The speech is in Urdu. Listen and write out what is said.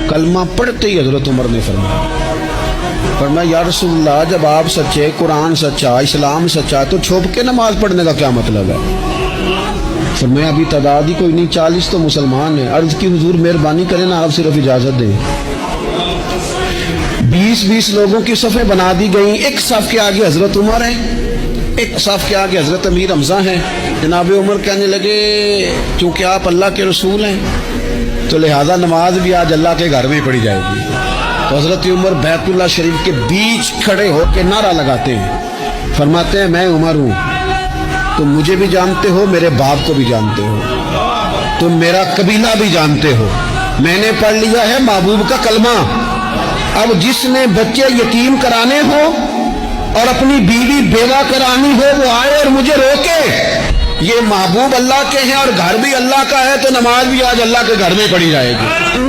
کلمہ پڑھتے ہی حضرت عمر نے فرمایا یا رسول اللہ جب آپ سچے، قرآن سچا، اسلام سچا، تو چھپ کے نماز پڑھنے کا کیا مطلب ہے؟ فرمایا ابھی تعداد ہی کوئی نہیں، 40 تو مسلمان ہیں۔ عرض کی حضور مہربانی کریں نا، آپ صرف اجازت دیں۔ 20 لوگوں کی صفیں بنا دی گئیں، ایک صف کے آگے حضرت عمر ہیں، ایک صف کے آگے حضرت امیر حمزہ ہیں۔ جناب عمر کہنے لگے چونکہ آپ اللہ کے رسول ہیں تو لہذا نماز بھی آج اللہ کے گھر میں پڑھی جائے گی۔ تو حضرت عمر بیت اللہ شریف کے بیچ کھڑے ہو کے نعرہ لگاتے ہیں، فرماتے ہیں میں عمر ہوں، تم مجھے بھی جانتے ہو، میرے باپ کو بھی جانتے ہو، تم میرا قبیلہ بھی جانتے ہو، میں نے پڑھ لیا ہے محبوب کا کلمہ۔ اب جس نے بچے یتیم کرانے ہو اور اپنی بیوی بیوہ کرانی ہو وہ آئے اور مجھے روکے، یہ محبوب اللہ کے ہیں اور گھر بھی اللہ کا ہے، تو نماز بھی آج اللہ کے گھر میں پڑھی جائے گی۔